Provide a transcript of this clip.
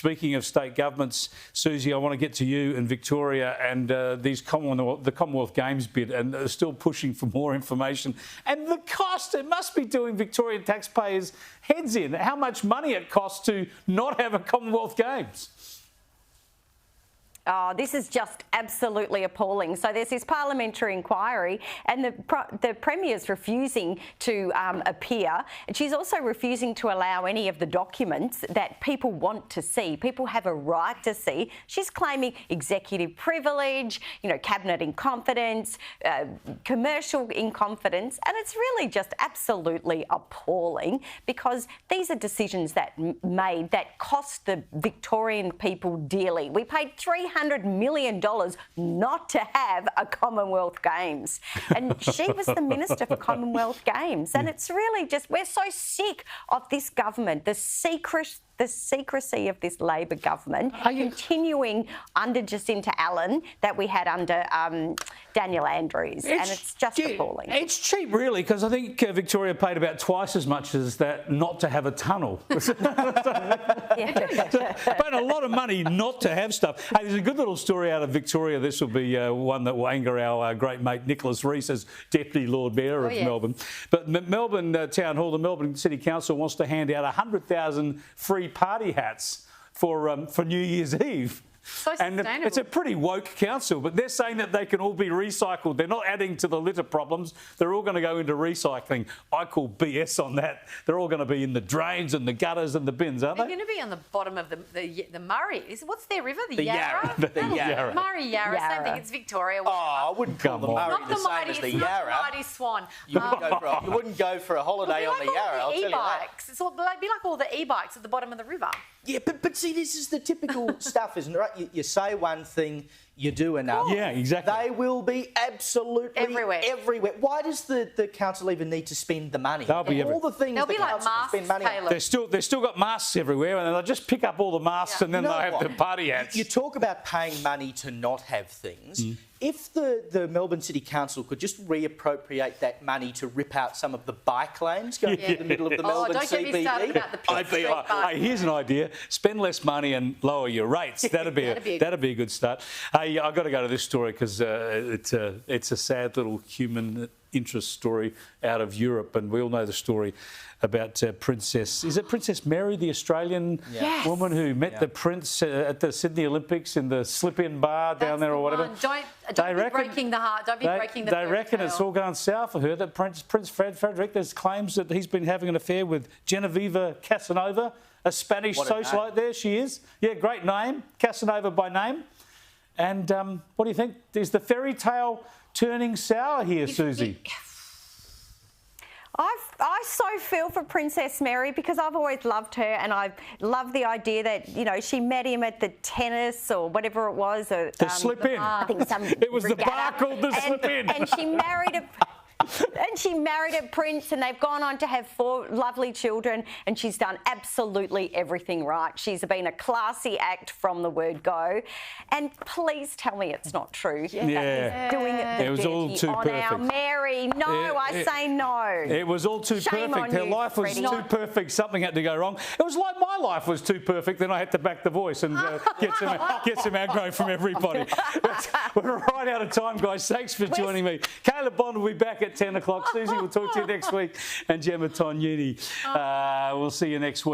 speaking of state governments, Susie, I want to get to you in Victoria and the Commonwealth Games bid, and they're still pushing for more information. And the cost, it must be doing Victorian taxpayers' heads in, how much money it costs to not have a Commonwealth Games. Oh, this is just absolutely appalling. So there's this parliamentary inquiry and the Premier's refusing to appear. And she's also refusing to allow any of the documents that people want to see. People have a right to see. She's claiming executive privilege, cabinet in confidence, commercial in confidence. And it's really just absolutely appalling because these are decisions that cost the Victorian people dearly. We paid $300 million not to have a Commonwealth Games. And she was the Minister for Commonwealth Games. And it's really just, we're so sick of this government, the secrecy of this Labor government, continuing under Jacinta Allen that we had under Daniel Andrews. And it's just appalling. It's cheap, really, because I think Victoria paid about twice as much as that not to have a tunnel. Paid a lot of money not to have stuff. Hey, there's a good little story out of Victoria. This will be one that will anger our great mate Nicholas Rees as Deputy Lord Mayor of Melbourne. But Melbourne Town Hall, the Melbourne City Council wants to hand out 100,000 free party hats for New Year's Eve. So and it's a pretty woke council, but they're saying that they can all be recycled. They're not adding to the litter problems. They're all going to go into recycling. I call BS on that. They're all going to be in the drains and the gutters and the bins, aren't they? They're going to be on the bottom of the Murray. What's their river? The Yarra. Yarra? The Yarra. Murray, Yarra. Same thing. It's Victoria. Oh, I wouldn't call the Murray the same as the Yarra. Not the mighty Swan. You wouldn't go for a holiday on the Yarra, I'll tell you that. It's all, it'd be like all the e-bikes at the bottom of the river. Yeah, but see, this is the typical stuff, isn't it? Right? You say one thing, you do another. Yeah, exactly. They will be absolutely everywhere. Why does the council even need to spend the money? They'll be all the things they'll be like council masks, spend money on. They've still got masks everywhere, and they'll just pick up all the masks and then they'll have the party hats. You talk about paying money to not have things. If the Melbourne City Council could just reappropriate that money to rip out some of the bike lanes going through the middle of the Melbourne CBD. Don't get me started about the Pitt Street bike. Here's an idea: spend less money and lower your rates. That'd be a good start. Hey, I've got to go to this story because it's a sad little human interest story out of Europe, and we all know the story about Princess Mary, the Australian woman who met the Prince at the Sydney Olympics in the slip-in bar down there or whatever. Don't be breaking the heart. Don't be breaking the They reckon it's all going south for her. That Prince Frederick, there's claims that he's been having an affair with Genevieve Casanova, a Spanish socialite there. She is. Yeah, great name. Casanova by name. And what do you think? Is the fairy tale turning sour here, Susie? I so feel for Princess Mary because I've always loved her, and I love the idea that she met him at the tennis or whatever it was. The slip-in. I think it was the bar called the slip-in. And she married a prince, and they've gone on to have 4 lovely children, and she's done absolutely everything right. She's been a classy act from the word go. And please tell me it's not true. Yeah. Doing it was all too on perfect. Our Mary. No, I say no. It was all too perfect. Her life was too perfect. Something had to go wrong. It was like my life was too perfect. Then I had to back the voice and get some aggro from everybody. We're right out of time, guys. Thanks for joining me. Caleb Bond will be back at 10 o'clock. Susie, we'll talk to you next week. And Gemma Tognini, we'll see you next week.